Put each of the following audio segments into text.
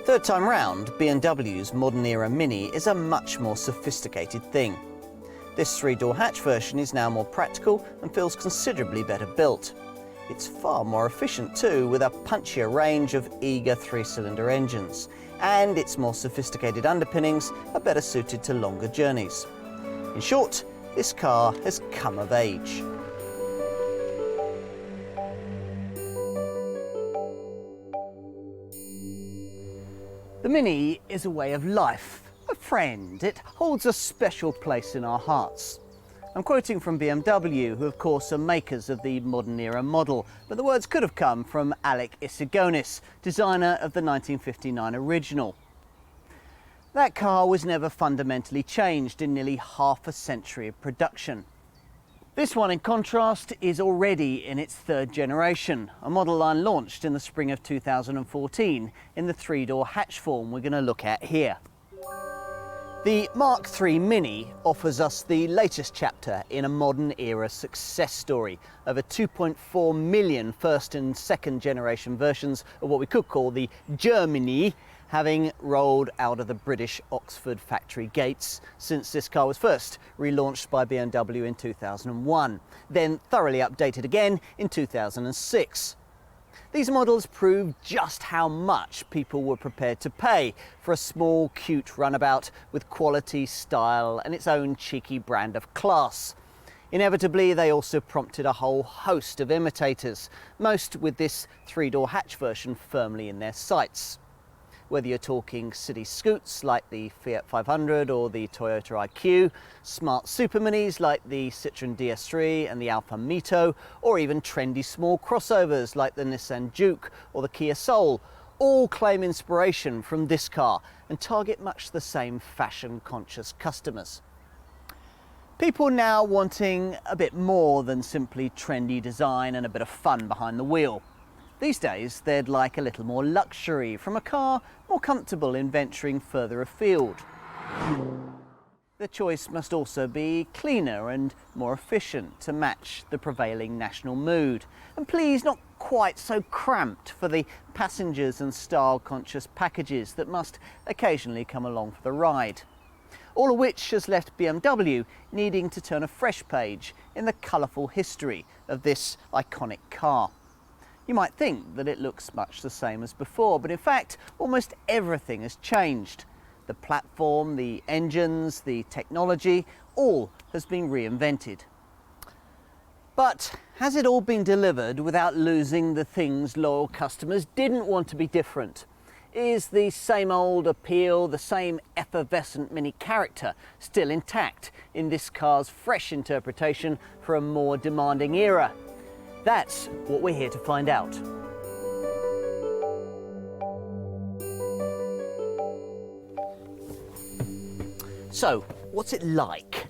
Third time round, B&W's modern era Mini is a much more sophisticated thing. This three-door hatch version is now more practical and feels considerably better built. It's far more efficient too, with a punchier range of eager three-cylinder engines, and its more sophisticated underpinnings are better suited to longer journeys. In short, this car has come of age. The Mini is a way of life, a friend. It holds a special place in our hearts. I'm quoting from BMW, who of course are makers of the modern era model, but the words could have come from Alec Issigonis, designer of the 1959 original. That car was never fundamentally changed in nearly half a century of production. This one, in contrast, is already in its third generation, a model line launched in the spring of 2014 in the three-door hatch form we're going to look at here. The Mark III Mini offers us the latest chapter in a modern era success story. Over 2.4 million first and second generation versions of what we could call the Germany having rolled out of the British Oxford factory gates since this car was first relaunched by BMW in 2001, then thoroughly updated again in 2006. These models prove just how much people were prepared to pay for a small, cute runabout with quality, style and its own cheeky brand of class. Inevitably, they also prompted a whole host of imitators, most with this three-door hatch version firmly in their sights. Whether you're talking city scoots like the Fiat 500 or the Toyota IQ, smart super minis like the Citroën DS3 and the Alfa Mito, or even trendy small crossovers like the Nissan Juke or the Kia Soul, all claim inspiration from this car and target much the same fashion-conscious customers. People now wanting a bit more than simply trendy design and a bit of fun behind the wheel. These days, they'd like a little more luxury from a car more comfortable in venturing further afield. The choice must also be cleaner and more efficient to match the prevailing national mood. And please, not quite so cramped for the passengers and style-conscious packages that must occasionally come along for the ride. All of which has left BMW needing to turn a fresh page in the colourful history of this iconic car. You might think that it looks much the same as before, but in fact, almost everything has changed. The platform, the engines, the technology, all has been reinvented. But has it all been delivered without losing the things loyal customers didn't want to be different? Is the same old appeal, the same effervescent Mini character still intact in this car's fresh interpretation for a more demanding era? That's what we're here to find out. So, what's it like?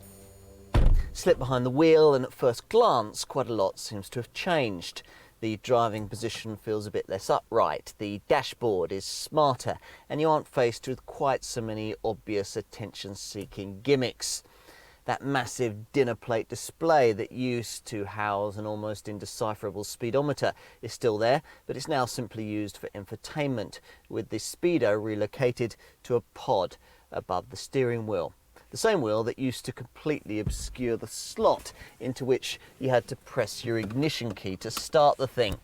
Slip behind the wheel, and at first glance, quite a lot seems to have changed. The driving position feels a bit less upright, the dashboard is smarter, and you aren't faced with quite so many obvious attention-seeking gimmicks. That massive dinner plate display that used to house an almost indecipherable speedometer is still there, but it's now simply used for infotainment, with the speedo relocated to a pod above the steering wheel. The same wheel that used to completely obscure the slot into which you had to press your ignition key to start the thing.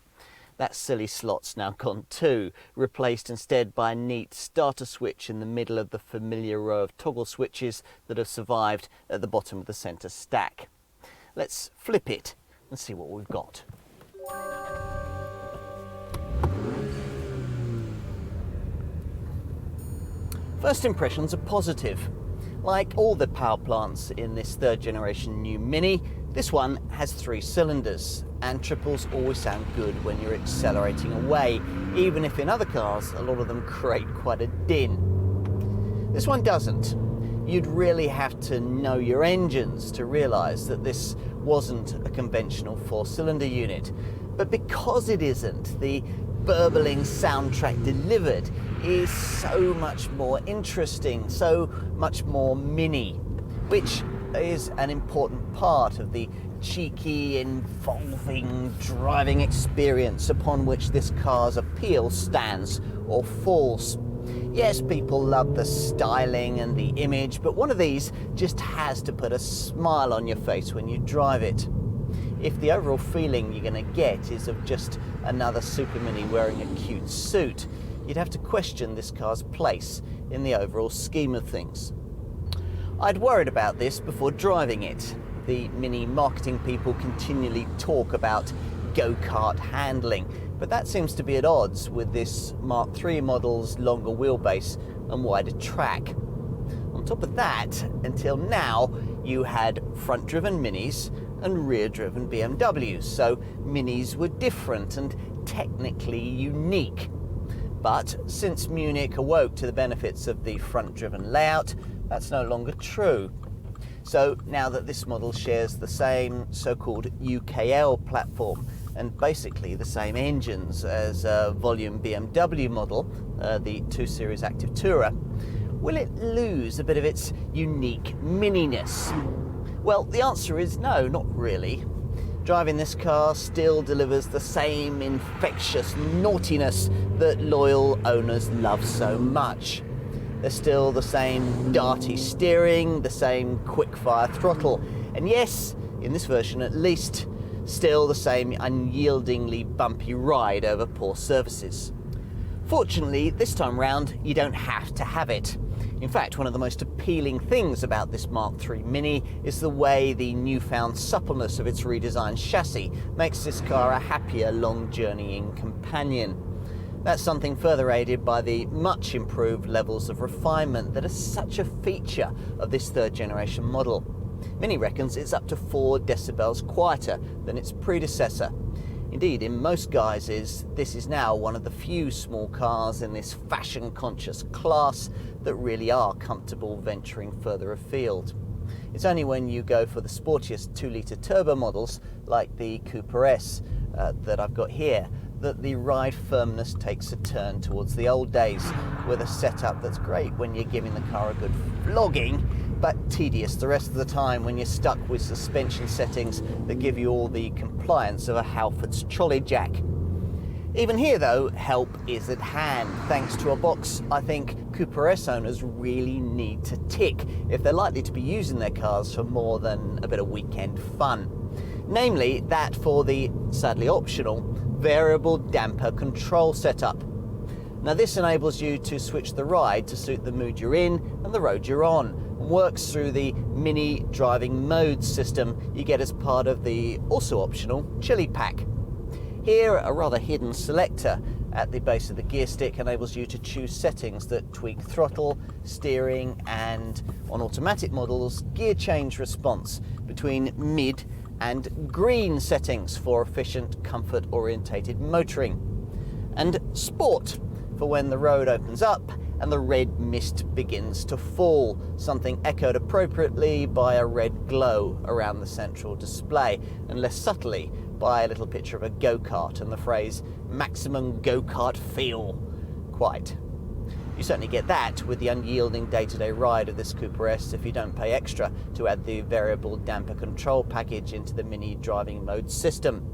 That silly slot's now gone too, replaced instead by a neat starter switch in the middle of the familiar row of toggle switches that have survived at the bottom of the centre stack. Let's flip it and see what we've got. First impressions are positive. Like all the power plants in this third generation new Mini, this one has 3 cylinders, and triples always sound good when you're accelerating away, even if in other cars a lot of them create quite a din. This one doesn't. You'd really have to know your engines to realise that this wasn't a conventional 4-cylinder unit. But because it isn't, the burbling soundtrack delivered is so much more interesting, so much more Mini, which is an important part of the cheeky, involving driving experience upon which this car's appeal stands or falls. Yes, people love the styling and the image, but one of these just has to put a smile on your face when you drive it. If the overall feeling you're going to get is of just another Super Mini wearing a cute suit, you'd have to question this car's place in the overall scheme of things. I'd worried about this before driving it. The Mini marketing people continually talk about go-kart handling, but that seems to be at odds with this Mark III model's longer wheelbase and wider track. On top of that, until now, you had front-driven Minis and rear-driven BMWs, so Minis were different and technically unique. But since Munich awoke to the benefits of the front-driven layout, that's no longer true. So now that this model shares the same so-called UKL platform and basically the same engines as a volume BMW model, the 2 Series Active Tourer, will it lose a bit of its unique mininess? Well, the answer is no, not really. Driving this car still delivers the same infectious naughtiness that loyal owners love so much. There's still the same darty steering, the same quick-fire throttle, and yes, in this version at least, still the same unyieldingly bumpy ride over poor surfaces. Fortunately, this time round, you don't have to have it. In fact, one of the most appealing things about this Mark III Mini is the way the newfound suppleness of its redesigned chassis makes this car a happier long-journeying companion. That's something further aided by the much improved levels of refinement that are such a feature of this third-generation model. Mini reckons it's up to 4 decibels quieter than its predecessor. Indeed, in most guises, this is now one of the few small cars in this fashion-conscious class that really are comfortable venturing further afield. It's only when you go for the sportiest 2-litre turbo models, like the Cooper S that I've got here, that the ride firmness takes a turn towards the old days, with a setup that's great when you're giving the car a good flogging, but tedious the rest of the time when you're stuck with suspension settings that give you all the compliance of a Halfords trolley jack. Even here though, help is at hand, thanks to a box I think Cooper S owners really need to tick if they're likely to be using their cars for more than a bit of weekend fun. Namely, that for the, sadly optional, variable damper control setup. Now this enables you to switch the ride to suit the mood you're in and the road you're on, and works through the Mini driving mode system you get as part of the also optional Chili Pack. Here, a rather hidden selector at the base of the gear stick enables you to choose settings that tweak throttle, steering and, on automatic models, gear change response between mid and green settings for efficient, comfort-orientated motoring, and sport for when the road opens up and the red mist begins to fall, something echoed appropriately by a red glow around the central display, and less subtly by a little picture of a go-kart and the phrase maximum go-kart feel. Quite. You certainly get that with the unyielding day-to-day ride of this Cooper S if you don't pay extra to add the variable damper control package into the Mini driving mode system.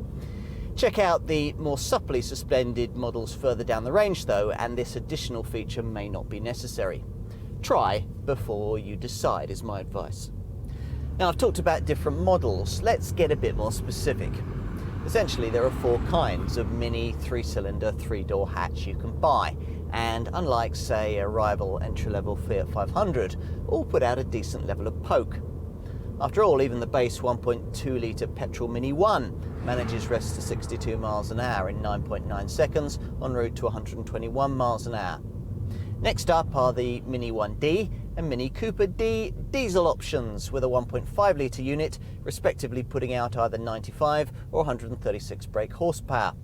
Check out the more supply suspended models further down the range though, and this additional feature may not be necessary. Try before you decide is my advice. Now I've talked about different models, let's get a bit more specific. Essentially there are 4 kinds of Mini 3-cylinder 3-door hatch you can buy, and unlike say a rival entry-level Fiat 500, all put out a decent level of poke. After all, even the base 1.2 litre petrol Mini 1 manages rest to 62 miles an hour in 9.9 seconds en route to 121 miles an hour. Next up are the Mini 1D and Mini Cooper D diesel options with a 1.5 litre unit, respectively putting out either 95 or 136 brake horsepower.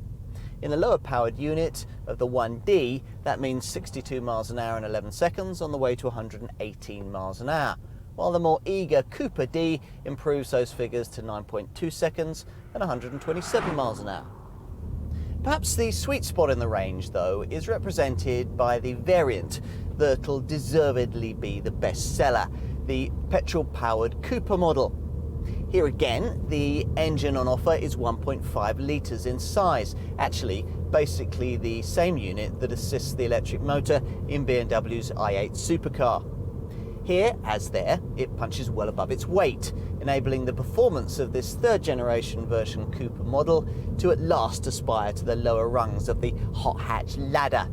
In the lower powered unit of the 1D, that means 62 miles an hour in 11 seconds on the way to 118 miles an hour, while the more eager Cooper D improves those figures to 9.2 seconds and 127 miles an hour. Perhaps the sweet spot in the range, though, is represented by the variant that'll deservedly be the best seller, the petrol-powered Cooper model. Here again, the engine on offer is 1.5 litres in size, actually basically the same unit that assists the electric motor in BMW's i8 supercar. Here, as there, it punches well above its weight, enabling the performance of this third generation version Cooper model to at last aspire to the lower rungs of the hot hatch ladder.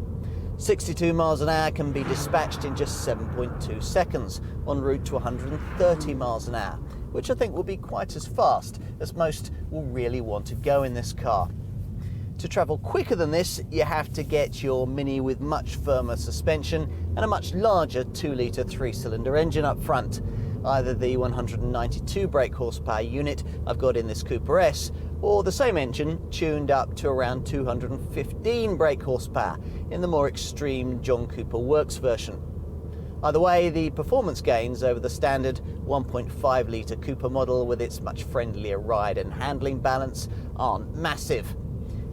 62 miles an hour can be dispatched in just 7.2 seconds, en route to 130 miles an hour, which I think will be quite as fast as most will really want to go in this car. To travel quicker than this, you have to get your Mini with much firmer suspension and a much larger 2-litre 3-cylinder engine up front, either the 192 brake horsepower unit I've got in this Cooper S, or the same engine tuned up to around 215 brake horsepower in the more extreme John Cooper Works version. Either way, the performance gains over the standard 1.5 litre Cooper model with its much friendlier ride and handling balance aren't massive.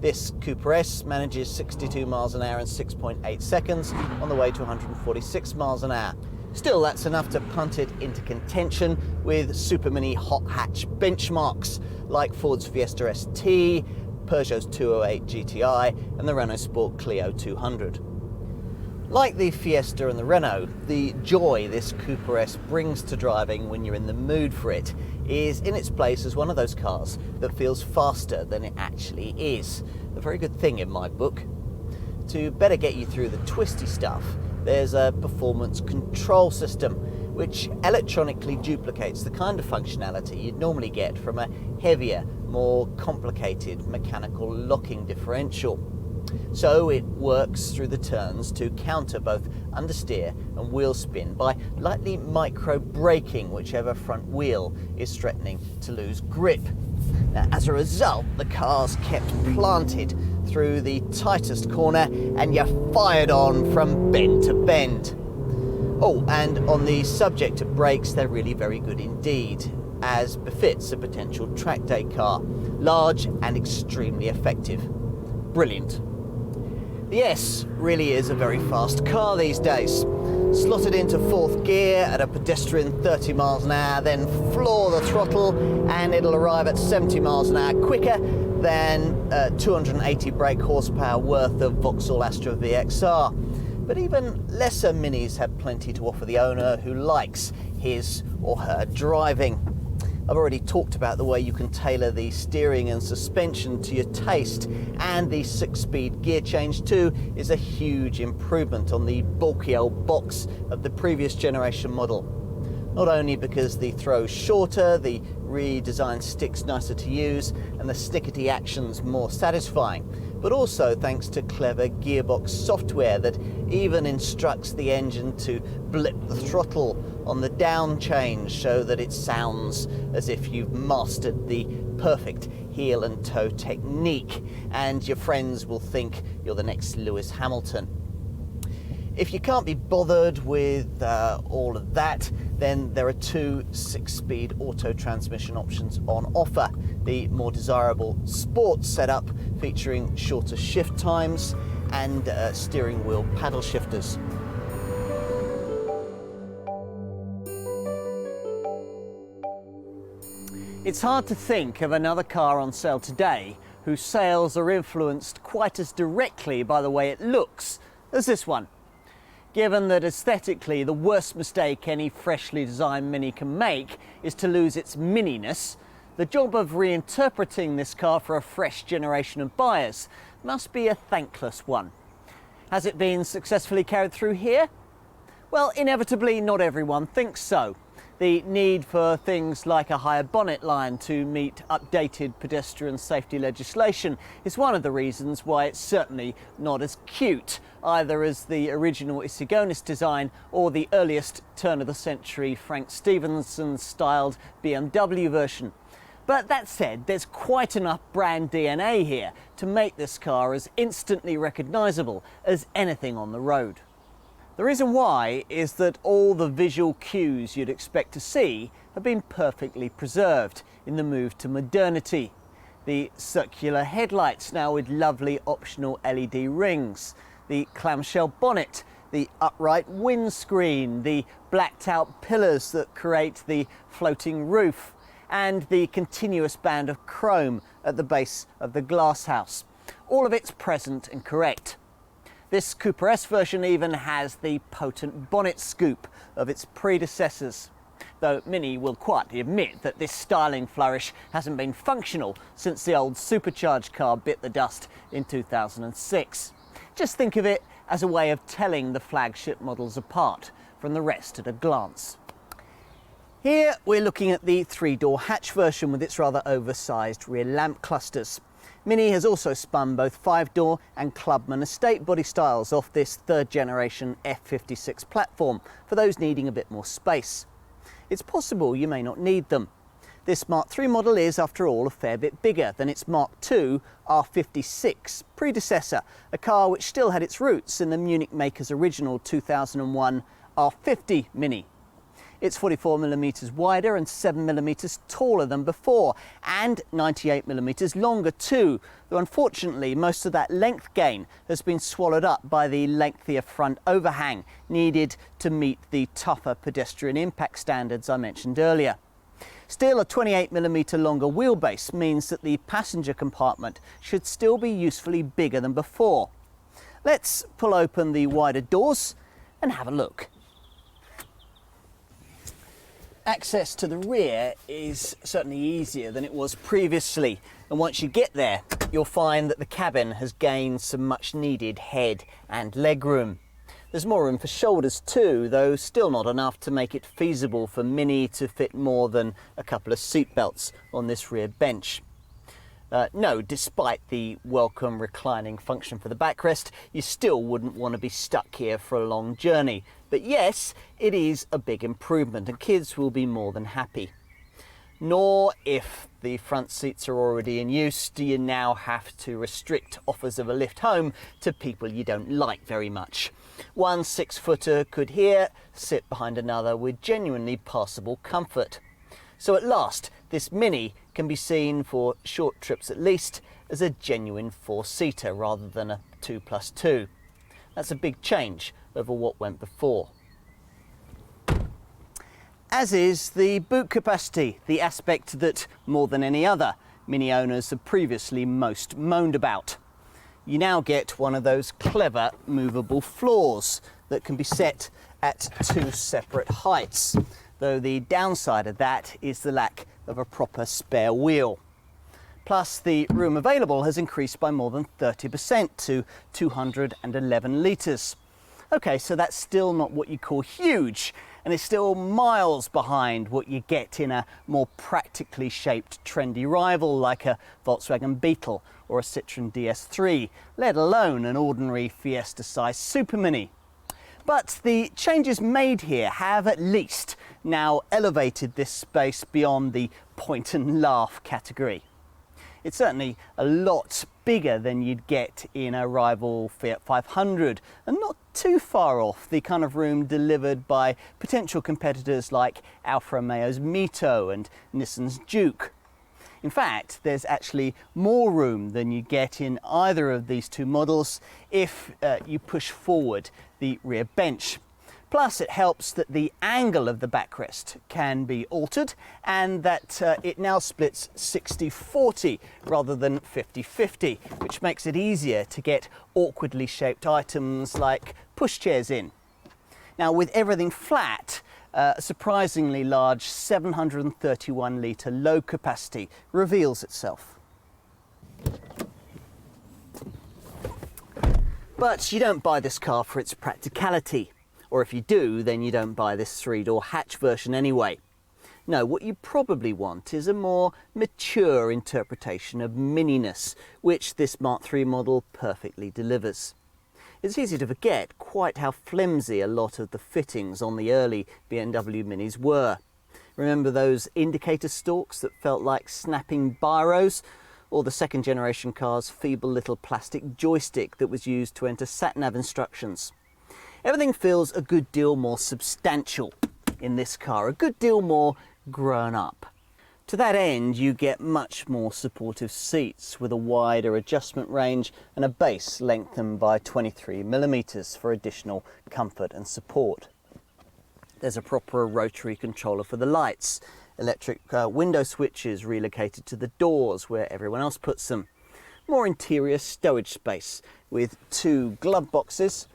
This Cooper S manages 62 miles an hour in 6.8 seconds on the way to 146 miles an hour. Still, that's enough to punt it into contention with Super Mini hot hatch benchmarks like Ford's Fiesta ST, Peugeot's 208 GTI and the Renault Sport Clio 200. Like the Fiesta and the Renault, the joy this Cooper S brings to driving when you're in the mood for it is in its place as one of those cars that feels faster than it actually is. A very good thing in my book. To better get you through the twisty stuff, there's a performance control system which electronically duplicates the kind of functionality you'd normally get from a heavier, more complicated mechanical locking differential. So it works through the turns to counter both understeer and wheel spin by lightly micro braking whichever front wheel is threatening to lose grip. Now, as a result, the car's kept planted through the tightest corner and you're fired on from bend to bend. Oh, and on the subject of brakes, they're really very good indeed, as befits a potential track day car. Large and extremely effective. Brilliant. The S really is a very fast car these days. Slotted into fourth gear at a pedestrian 30 miles an hour, then floor the throttle and it'll arrive at 70 miles an hour quicker than 280 brake horsepower worth of Vauxhall Astra VXR. But even lesser Minis have plenty to offer the owner who likes his or her driving. I've already talked about the way you can tailor the steering and suspension to your taste, and the 6-speed gear change too is a huge improvement on the bulky old box of the previous generation model. Not only because the throw's shorter, the redesigned stick's nicer to use, and the stickety action's more satisfying, but also thanks to clever gearbox software that even instructs the engine to blip the throttle on the down change so that it sounds as if you've mastered the perfect heel and toe technique, and your friends will think you're the next Lewis Hamilton. If you can't be bothered with all of that, then there are two 6-speed auto transmission options on offer. The more desirable Sport setup featuring shorter shift times and steering wheel paddle shifters. It's hard to think of another car on sale today whose sales are influenced quite as directly by the way it looks as this one. Given that aesthetically the worst mistake any freshly designed Mini can make is to lose its mininess, the job of reinterpreting this car for a fresh generation of buyers must be a thankless one. Has it been successfully carried through here? Well, inevitably not everyone thinks so. The need for things like a higher bonnet line to meet updated pedestrian safety legislation is one of the reasons why it's certainly not as cute, either as the original Issigonis design or the earliest turn-of-the-century Frank Stevenson-styled BMW version. But that said, there's quite enough brand DNA here to make this car as instantly recognisable as anything on the road. The reason why is that all the visual cues you'd expect to see have been perfectly preserved in the move to modernity. The circular headlights now with lovely optional LED rings, the clamshell bonnet, the upright windscreen, the blacked out pillars that create the floating roof, and the continuous band of chrome at the base of the glass house. All of it's present and correct. This Cooper S version even has the potent bonnet scoop of its predecessors, though Mini will quietly admit that this styling flourish hasn't been functional since the old supercharged car bit the dust in 2006. Just think of it as a way of telling the flagship models apart from the rest at a glance. Here we're looking at the three-door hatch version with its rather oversized rear lamp clusters. Mini has also spun both 5-door and Clubman estate body styles off this third generation F56 platform for those needing a bit more space. It's possible you may not need them. This Mark III model is, after all, a fair bit bigger than its Mark II R56 predecessor, a car which still had its roots in the Munich maker's original 2001 R50 Mini. It's 44mm wider and 7mm taller than before, and 98mm longer too, though unfortunately most of that length gain has been swallowed up by the lengthier front overhang needed to meet the tougher pedestrian impact standards I mentioned earlier. Still, a 28mm longer wheelbase means that the passenger compartment should still be usefully bigger than before. Let's pull open the wider doors and have a look. Access to the rear is certainly easier than it was previously, and once you get there you'll find that the cabin has gained some much needed head and leg room. There's more room for shoulders too, though still not enough to make it feasible for Mini to fit more than a couple of seat belts on this rear bench. No, despite the welcome reclining function for the backrest, you still wouldn't want to be stuck here for a long journey. But yes, it is a big improvement and kids will be more than happy. Nor, if the front seats are already in use, do you now have to restrict offers of a lift home to people you don't like very much. One 6-footer could here sit behind another with genuinely passable comfort. So at last, this Mini can be seen, for short trips at least, as a genuine 4-seater rather than a 2+2. That's a big change over what went before. As is the boot capacity, the aspect that, more than any other, Mini owners have previously most moaned about. You now get one of those clever movable floors that can be set at 2 separate heights, though the downside of that is the lack of a proper spare wheel. Plus, the room available has increased by more than 30% to 211 litres. Okay, so that's still not what you call huge, and it's still miles behind what you get in a more practically shaped trendy rival like a Volkswagen Beetle or a Citroën DS3, let alone an ordinary Fiesta-sized Super Mini. But the changes made here have at least now elevated this space beyond the point and laugh category. It's certainly a lot bigger than you'd get in a rival Fiat 500, and not too far off the kind of room delivered by potential competitors like Alfa Romeo's Mito and Nissan's Juke. In fact, there's actually more room than you get in either of these two models if you push forward the rear bench. Plus, it helps that the angle of the backrest can be altered and that it now splits 60-40 rather than 50-50, which makes it easier to get awkwardly shaped items like pushchairs in. Now, with everything flat, a surprisingly large 731-litre load capacity reveals itself. But you don't buy this car for its practicality. Or if you do, then you don't buy this 3-door hatch version anyway. No, what you probably want is a more mature interpretation of mininess, which this Mark III model perfectly delivers. It's easy to forget quite how flimsy a lot of the fittings on the early BMW Minis were. Remember those indicator stalks that felt like snapping biros? Or the second generation car's feeble little plastic joystick that was used to enter sat-nav instructions. Everything feels a good deal more substantial in this car, a good deal more grown up. To that end, you get much more supportive seats with a wider adjustment range and a base lengthened by 23mm for additional comfort and support. There's a proper rotary controller for the lights, electric window switches relocated to the doors where everyone else puts them. More interior stowage space with 2 glove boxes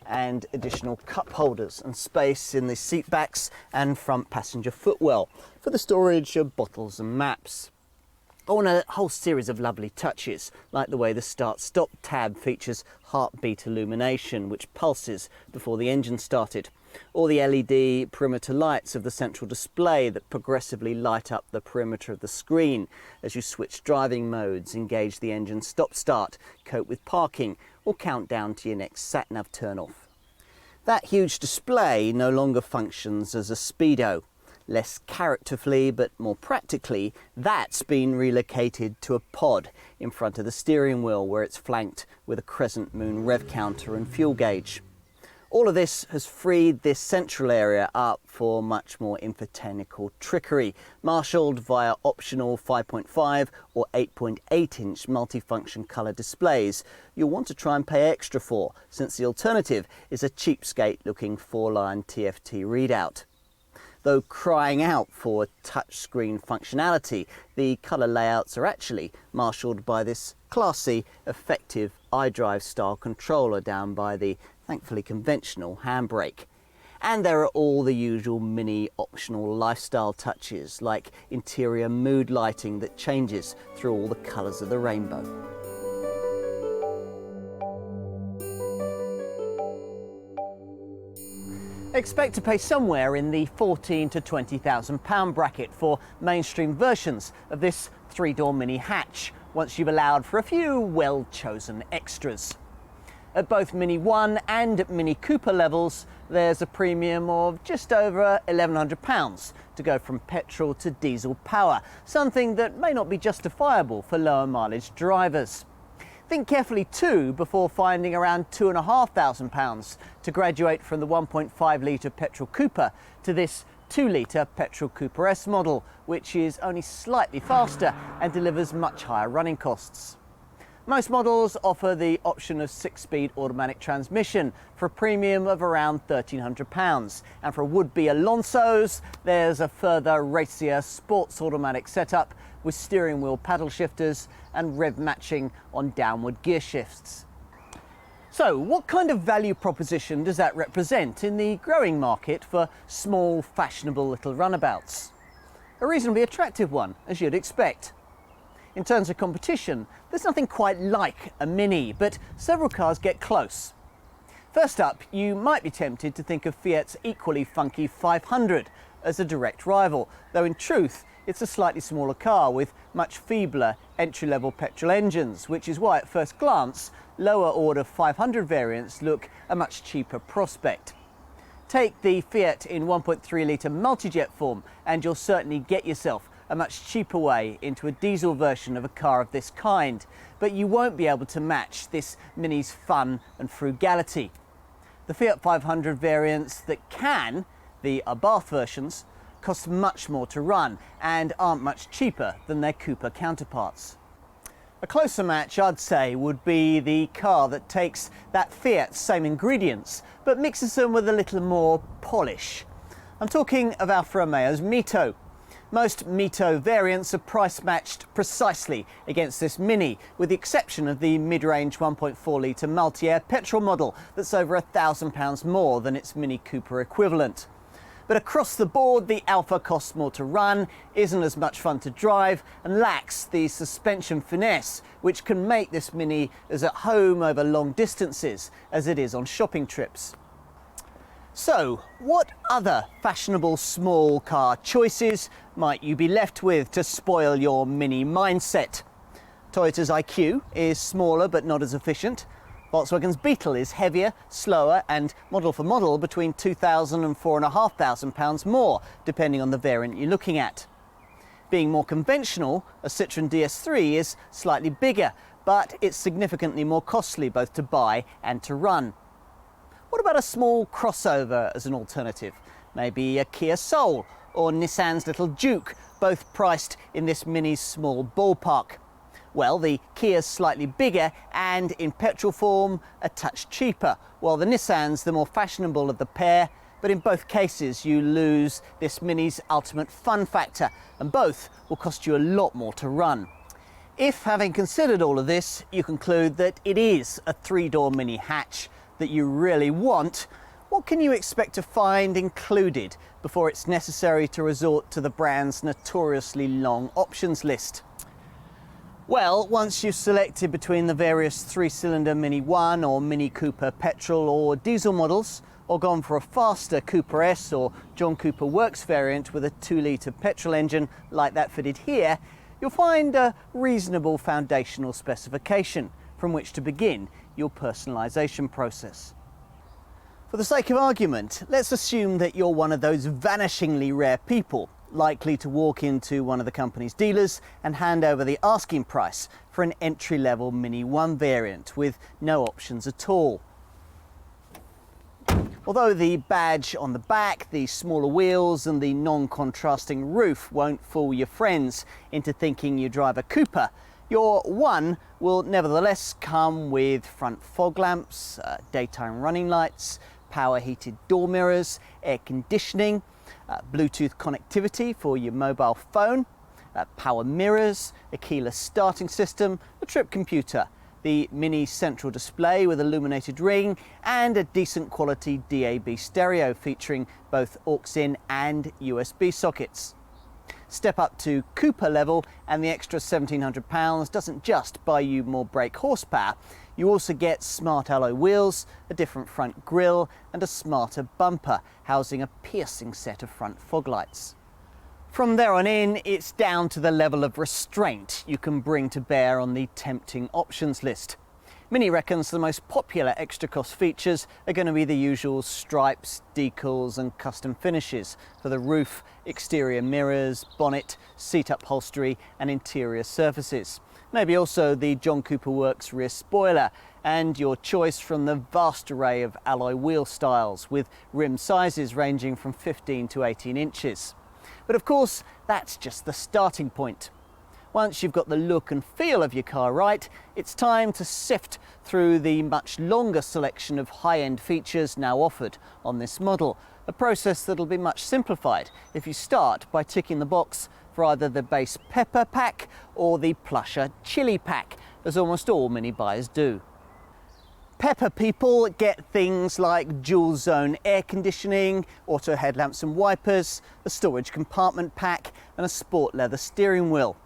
and additional cup holders and space in the seat backs and front passenger footwell for the storage of bottles and maps. On a whole series of lovely touches, like the way the start-stop tab features heartbeat illumination which pulses before the engine started, or the LED perimeter lights of the central display that progressively light up the perimeter of the screen as you switch driving modes, engage the engine stop-start, cope with parking, or count down to your next sat-nav turn-off. That huge display no longer functions as a speedo. Less characterfully but more practically, that's been relocated to a pod in front of the steering wheel where it's flanked with a crescent moon rev counter and fuel gauge. All of this has freed this central area up for much more infotechnical trickery, marshalled via optional 5.5 or 8.8 inch multifunction colour displays you'll want to try and pay extra for, since the alternative is a cheapskate looking 4-line TFT readout. Though crying out for touchscreen functionality, the colour layouts are actually marshalled by this classy, effective iDrive style controller down by the thankfully conventional handbrake. And there are all the usual Mini optional lifestyle touches like interior mood lighting that changes through all the colours of the rainbow. Expect to pay somewhere in the £14,000 to £20,000 bracket for mainstream versions of this 3-door Mini hatch, once you've allowed for a few well-chosen extras. At both Mini 1 and Mini Cooper levels, there's a premium of just over £1,100 to go from petrol to diesel power, something that may not be justifiable for lower mileage drivers. Think carefully too before finding around £2,500 to graduate from the 1.5 litre petrol Cooper to this 2 litre petrol Cooper S model, which is only slightly faster and delivers much higher running costs. Most models offer the option of 6-speed automatic transmission for a premium of around £1,300, and for would-be Alonsos there's a further racier sports automatic setup with steering wheel paddle shifters and rev matching on downward gear shifts. So what kind of value proposition does that represent in the growing market for small, fashionable little runabouts? A reasonably attractive one, as you'd expect. In terms of competition, there's nothing quite like a Mini, but several cars get close. First up, you might be tempted to think of Fiat's equally funky 500 as a direct rival, though in truth it's a slightly smaller car with much feebler entry-level petrol engines, which is why at first glance lower order 500 variants look a much cheaper prospect. Take the Fiat in 1.3 litre multi-jet form and you'll certainly get yourself a much cheaper way into a diesel version of a car of this kind, but you won't be able to match this Mini's fun and frugality. The Fiat 500 variants that can, the Abarth versions, cost much more to run and aren't much cheaper than their Cooper counterparts. A closer match, I'd say, would be the car that takes that Fiat's same ingredients but mixes them with a little more polish. I'm talking of Alfa Romeo's Mito. Most Mito variants are price matched precisely against this Mini, with the exception of the mid-range 1.4 litre multi-air petrol model that's over £1,000 more than its Mini Cooper equivalent. But across the board, the Alfa costs more to run, isn't as much fun to drive, and lacks the suspension finesse which can make this Mini as at home over long distances as it is on shopping trips. So, what other fashionable small car choices might you be left with to spoil your Mini mindset? Toyota's IQ is smaller but not as efficient. Volkswagen's Beetle is heavier, slower, and model for model between £2,000 and £4,500 more, depending on the variant you're looking at. Being more conventional, a Citroën DS3 is slightly bigger, but it's significantly more costly both to buy and to run. What about a small crossover as an alternative? Maybe a Kia Soul or Nissan's little Juke, both priced in this Mini's small ballpark. Well, the Kia's slightly bigger and in petrol form a touch cheaper, while the Nissan's the more fashionable of the pair, But in both cases you lose this Mini's ultimate fun factor, and both will cost you a lot more to run. If, having considered all of this, you conclude that it is a 3-door Mini hatch that you really want, what can you expect to find included before it's necessary to resort to the brand's notoriously long options list? Well, once you've selected between the various 3-cylinder Mini 1 or Mini Cooper petrol or diesel models, or gone for a faster Cooper S or John Cooper Works variant with a 2-litre petrol engine like that fitted here, you'll find a reasonable foundational specification from which to begin your personalisation process. For the sake of argument, let's assume that you're one of those vanishingly rare people likely to walk into one of the company's dealers and hand over the asking price for an entry-level Mini 1 variant with no options at all. Although the badge on the back, the smaller wheels and the non-contrasting roof won't fool your friends into thinking you drive a Cooper, your 1 will nevertheless come with front fog lamps, daytime running lights, power heated door mirrors, air conditioning, Bluetooth connectivity for your mobile phone, power mirrors, a keyless starting system, a trip computer, the Mini central display with illuminated ring, and a decent quality DAB stereo featuring both aux-in and USB sockets. Step up to Cooper level and the extra £1,700 doesn't just buy you more brake horsepower, you also get smart alloy wheels, a different front grille and a smarter bumper housing a piercing set of front fog lights. From there on in, it's down to the level of restraint you can bring to bear on the tempting options list. Mini reckons the most popular extra cost features are going to be the usual stripes, decals and custom finishes for the roof, exterior mirrors, bonnet, seat upholstery and interior surfaces. Maybe also the John Cooper Works rear spoiler and your choice from the vast array of alloy wheel styles with rim sizes ranging from 15 to 18 inches. But of course, that's just the starting point. Once you've got the look and feel of your car right, it's time to sift through the much longer selection of high-end features now offered on this model, a process that'll be much simplified if you start by ticking the box for either the base pepper pack or the plusher chili pack, as almost all Mini buyers do. Pepper people get things like dual zone air conditioning, auto headlamps and wipers, a storage compartment pack and a sport leather steering wheel.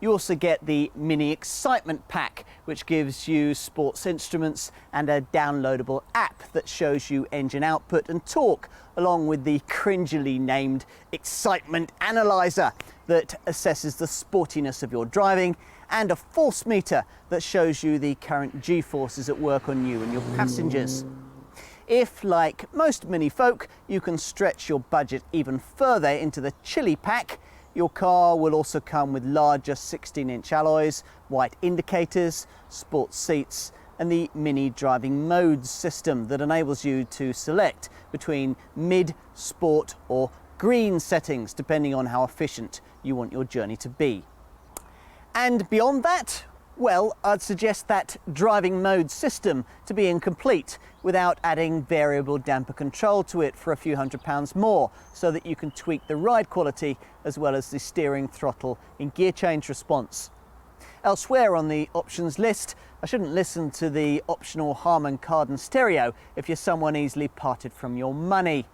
You also get the Mini Excitement Pack, which gives you sports instruments and a downloadable app that shows you engine output and torque, along with the cringily named Excitement Analyzer that assesses the sportiness of your driving, and a force meter that shows you the current G-forces at work on you and your passengers. If, like most Mini folk, you can stretch your budget even further into the chili pack, your car will also come with larger 16-inch alloys, white indicators, sports seats, and the Mini driving modes system that enables you to select between mid, sport, or green settings, depending on how efficient you want your journey to be. And beyond that, well, I'd suggest that driving mode system to be incomplete without adding variable damper control to it for a few £100 more, so that you can tweak the ride quality as well as the steering, throttle and gear change response. Elsewhere on the options list, I shouldn't listen to the optional Harman Kardon stereo if you're someone easily parted from your money.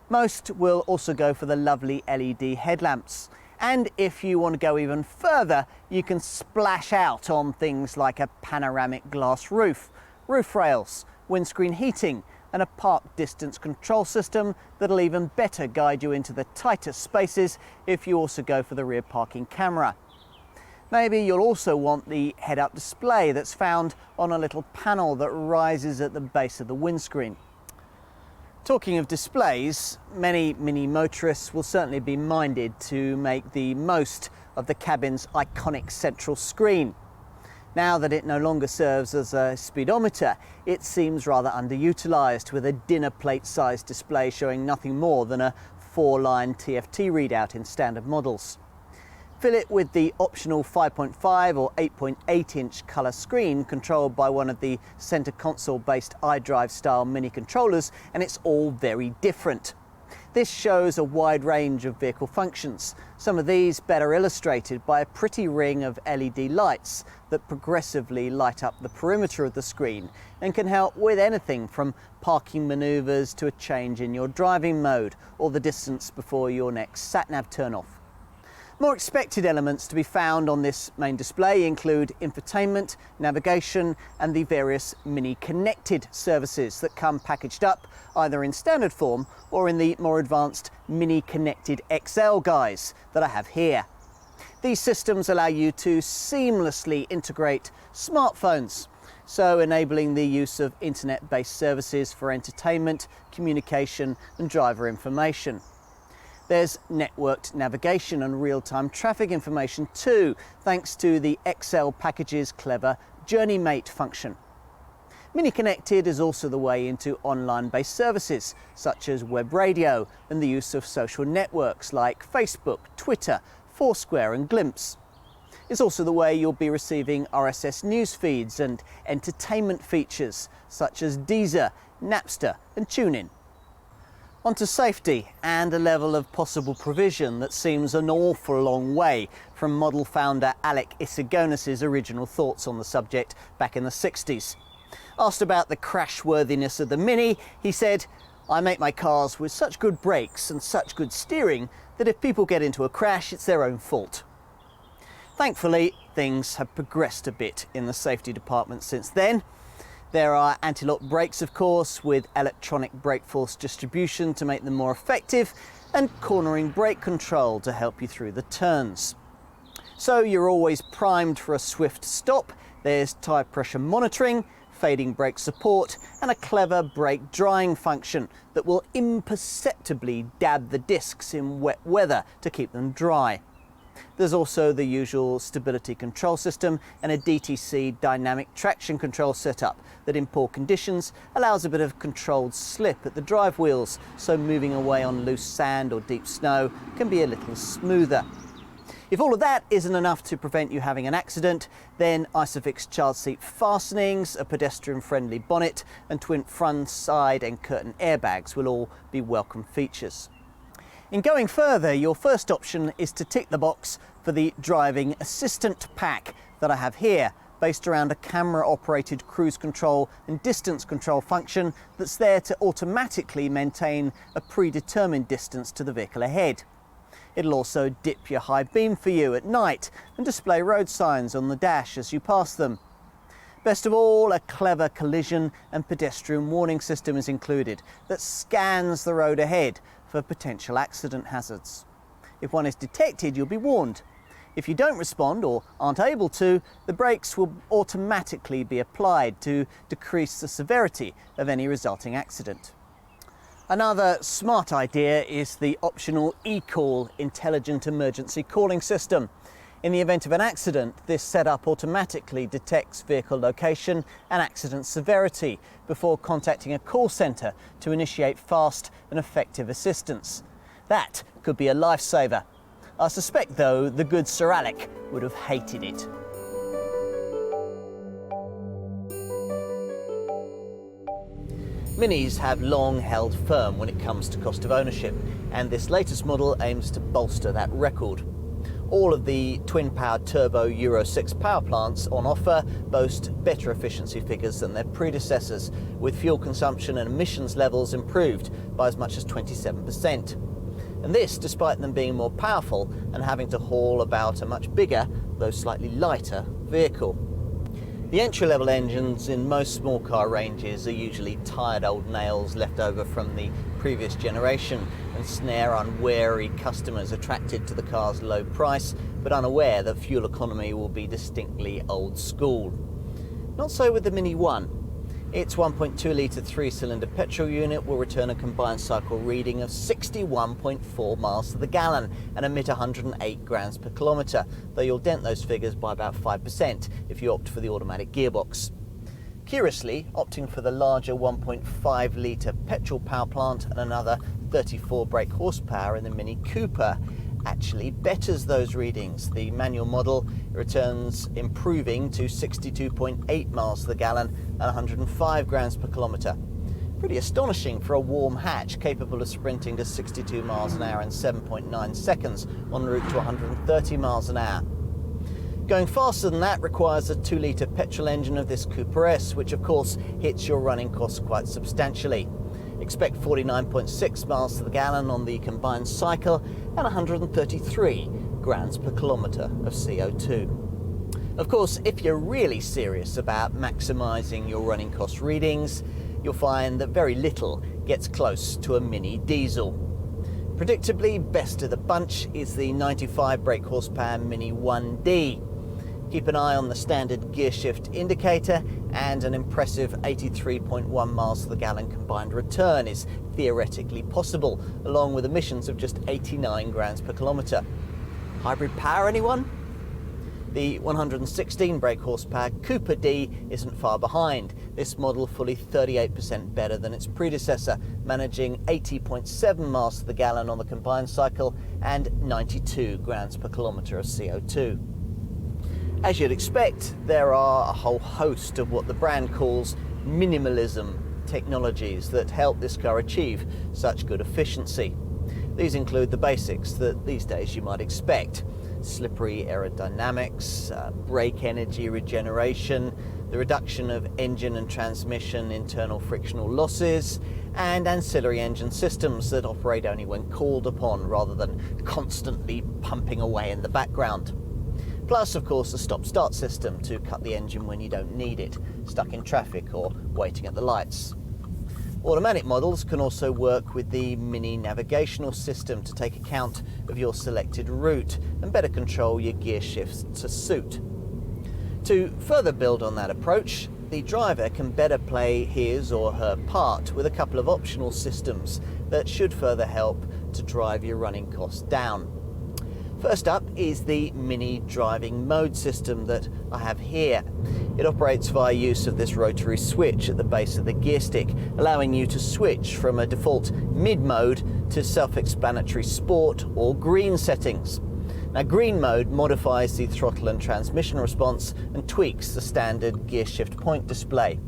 Most will also go for the lovely LED headlamps. And if you want to go even further, you can splash out on things like a panoramic glass roof, roof rails, windscreen heating, and a park distance control system that'll even better guide you into the tighter spaces if you also go for the rear parking camera. Maybe you'll also want the head-up display that's found on a little panel that rises at the base of the windscreen. Talking of displays, many Mini motorists will certainly be minded to make the most of the cabin's iconic central screen. Now that it no longer serves as a speedometer, it seems rather underutilised, with a dinner plate-sized display showing nothing more than a 4-line TFT readout in standard models. Fill it with the optional 5.5 or 8.8 inch colour screen controlled by one of the centre console based iDrive style mini controllers, and it's all very different. This shows a wide range of vehicle functions, some of these better illustrated by a pretty ring of LED lights that progressively light up the perimeter of the screen and can help with anything from parking manoeuvres to a change in your driving mode or the distance before your next sat-nav turn-off. More expected elements to be found on this main display include infotainment, navigation and the various mini connected services that come packaged up either in standard form or in the more advanced mini connected XL guise that I have here. These systems allow you to seamlessly integrate smartphones, so enabling the use of internet-based services for entertainment, communication and driver information. There's networked navigation and real-time traffic information too, thanks to the XL package's clever Journey Mate function. Mini Connected is also the way into online-based services, such as web radio and the use of social networks like Facebook, Twitter, Foursquare and Glimpse. It's also the way you'll be receiving RSS news feeds and entertainment features, such as Deezer, Napster and TuneIn. Onto safety and a level of possible provision that seems an awful long way from model founder Alec Issigonis' original thoughts on the subject back in the 60s. Asked about the crash-worthiness of the Mini, he said, "I make my cars with such good brakes and such good steering that if people get into a crash, it's their own fault." Thankfully, things have progressed a bit in the safety department since then. There are anti-lock brakes, of course, with electronic brake force distribution to make them more effective, and cornering brake control to help you through the turns. So you're always primed for a swift stop. There's tyre pressure monitoring, fading brake support, and a clever brake drying function that will imperceptibly dab the discs in wet weather to keep them dry. There's also the usual stability control system and a DTC dynamic traction control setup that in poor conditions allows a bit of controlled slip at the drive wheels, so moving away on loose sand or deep snow can be a little smoother. If all of that isn't enough to prevent you having an accident, then Isofix child seat fastenings, a pedestrian-friendly bonnet and twin front, side and curtain airbags will all be welcome features. In going further, your first option is to tick the box for the driving assistant pack that I have here, based around a camera-operated cruise control and distance control function that's there to automatically maintain a predetermined distance to the vehicle ahead. It'll also dip your high beam for you at night and display road signs on the dash as you pass them. Best of all, a clever collision and pedestrian warning system is included that scans the road ahead for potential accident hazards. If one is detected, you'll be warned. If you don't respond or aren't able to, the brakes will automatically be applied to decrease the severity of any resulting accident. Another smart idea is the optional eCall intelligent emergency calling system. In the event of an accident, this setup automatically detects vehicle location and accident severity before contacting a call centre to initiate fast and effective assistance. That could be a lifesaver. I suspect, though, the good Sir Alec would have hated it. Minis have long held firm when it comes to cost of ownership, and this latest model aims to bolster that record. All of the twin-powered turbo Euro 6 power plants on offer boast better efficiency figures than their predecessors, with fuel consumption and emissions levels improved by as much as 27%. And this despite them being more powerful and having to haul about a much bigger, though slightly lighter, vehicle. The entry-level engines in most small car ranges are usually tired old nails left over from the previous generation and snare unwary customers attracted to the car's low price but unaware that fuel economy will be distinctly old school. Not so with the Mini 1. Its 1.2 litre 3-cylinder petrol unit will return a combined cycle reading of 61.4 miles to the gallon and emit 108 grams per kilometre, though you'll dent those figures by about 5% if you opt for the automatic gearbox. Curiously, opting for the larger 1.5 litre petrol power plant and another 34 brake horsepower in the Mini Cooper actually betters those readings. The manual model returns improving to 62.8 miles to the gallon and 105 grams per kilometre. Pretty astonishing for a warm hatch capable of sprinting to 62 miles an hour in 7.9 seconds en route to 130 miles an hour. Going faster than that requires a 2-litre petrol engine of this Cooper S, which of course hits your running costs quite substantially. Expect 49.6 miles to the gallon on the combined cycle and 133 grams per kilometre of CO2. Of course, if you're really serious about maximising your running cost readings, you'll find that very little gets close to a mini diesel. Predictably, best of the bunch is the 95 brake horsepower Mini 1D. Keep an eye on the standard gear shift indicator, and an impressive 83.1 miles to the gallon combined return is theoretically possible, along with emissions of just 89 grams per kilometre. Hybrid power, anyone? The 116 brake horsepower Cooper D isn't far behind. This model fully 38% better than its predecessor, managing 80.7 miles to the gallon on the combined cycle and 92 grams per kilometre of CO2. As you'd expect, there are a whole host of what the brand calls minimalism technologies that help this car achieve such good efficiency. These include the basics that these days you might expect: slippery aerodynamics, brake energy regeneration, the reduction of engine and transmission internal frictional losses, and ancillary engine systems that operate only when called upon rather than constantly pumping away in the background. Plus, of course, a stop-start system to cut the engine when you don't need it, stuck in traffic or waiting at the lights. Automatic models can also work with the mini navigational system to take account of your selected route and better control your gear shifts to suit. To further build on that approach, the driver can better play his or her part with a couple of optional systems that should further help to drive your running costs down. First up is the mini driving mode system that I have here. It operates via use of this rotary switch at the base of the gear stick, allowing you to switch from a default mid mode to self-explanatory sport or green settings. Now, green mode modifies the throttle and transmission response and tweaks the standard gear shift point display.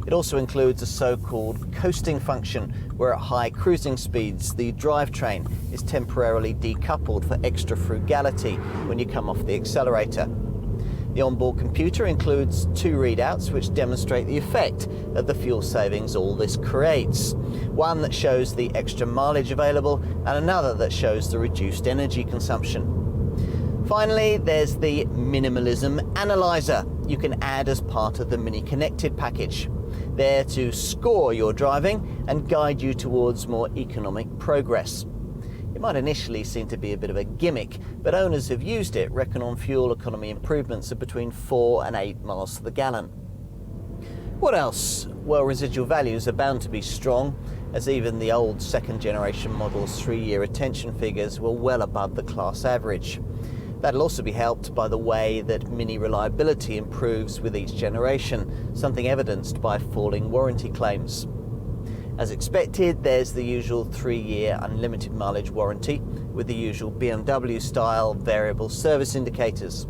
It also includes a so-called coasting function, where at high cruising speeds the drivetrain is temporarily decoupled for extra frugality when you come off the accelerator. The onboard computer includes 2 readouts which demonstrate the effect of the fuel savings all this creates. One that shows the extra mileage available and another that shows the reduced energy consumption. Finally, there's the minimalism analyzer you can add as part of the Mini Connected package. There to score your driving and guide you towards more economic progress. It might initially seem to be a bit of a gimmick, but owners who've used it reckon on fuel economy improvements of between 4 and 8 miles to the gallon. What else? Well, residual values are bound to be strong, as even the old second generation models' 3-year retention figures were well above the class average. That'll also be helped by the way that Mini reliability improves with each generation, something evidenced by falling warranty claims. As expected, there's the usual 3-year unlimited mileage warranty with the usual BMW style variable service indicators.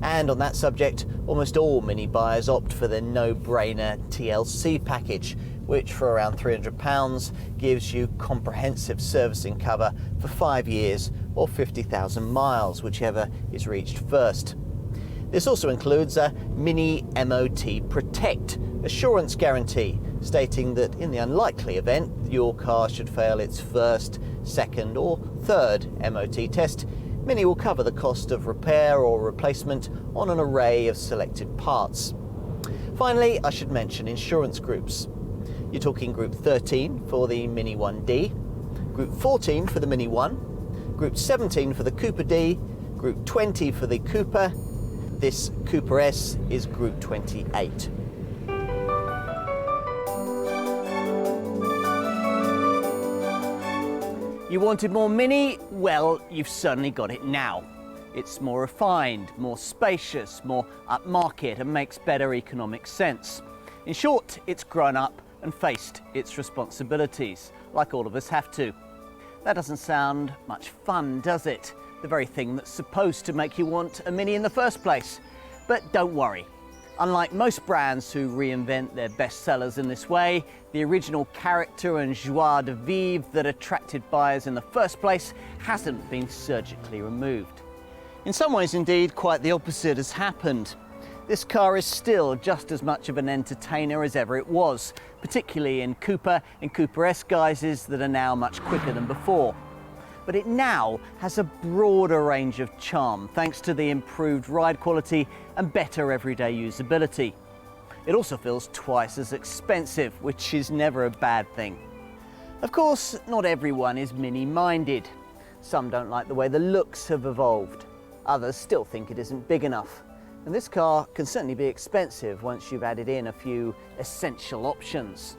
And on that subject, almost all Mini buyers opt for the no-brainer TLC package, which for around £300 gives you comprehensive servicing cover for 5 years or 50,000 miles, whichever is reached first. This also includes a Mini MOT Protect assurance guarantee, stating that in the unlikely event your car should fail its first, second or third MOT test, Mini will cover the cost of repair or replacement on an array of selected parts. Finally, I should mention insurance groups. You're talking Group 13 for the Mini 1D, Group 14 for the Mini 1, Group 17 for the Cooper D, Group 20 for the Cooper. This Cooper S is Group 28. You wanted more Mini? Well, you've certainly got it now. It's more refined, more spacious, more upmarket, and makes better economic sense. In short, it's grown up and faced its responsibilities, like all of us have to. That doesn't sound much fun, does it? the very thing that's supposed to make you want a Mini in the first place. But don't worry. Unlike most brands who reinvent their best sellers in this way, the original character and joie de vivre that attracted buyers in the first place hasn't been surgically removed. In some ways, indeed, quite the opposite has happened. This car is still just as much of an entertainer as ever it was, particularly in Coupe and Coupe-esque guises that are now much quicker than before. But it now has a broader range of charm thanks to the improved ride quality and better everyday usability. It also feels twice as expensive, which is never a bad thing. Of course, not everyone is Mini-minded. Some don't like the way the looks have evolved. Others still think it isn't big enough. And this car can certainly be expensive once you've added in a few essential options.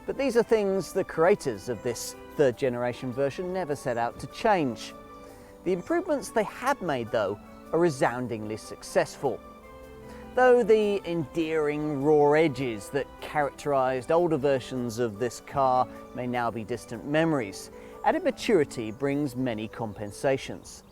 But these are things the creators of this third generation version never set out to change. The improvements they have made, though, are resoundingly successful. Though the endearing raw edges that characterized older versions of this car may now be distant memories, added maturity brings many compensations.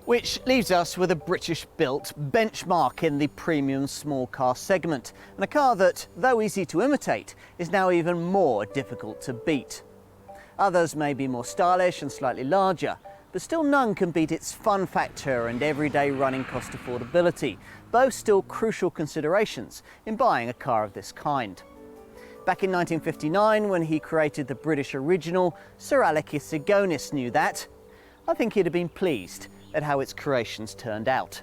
Which leaves us with a British-built benchmark in the premium small car segment, and a car that, though easy to imitate, is now even more difficult to beat. Others may be more stylish and slightly larger, but still none can beat its fun factor and everyday running cost affordability, both still crucial considerations in buying a car of this kind. Back in 1959, when he created the British original, Sir Alec Issigonis knew that. I think he'd have been pleased at how its creations turned out.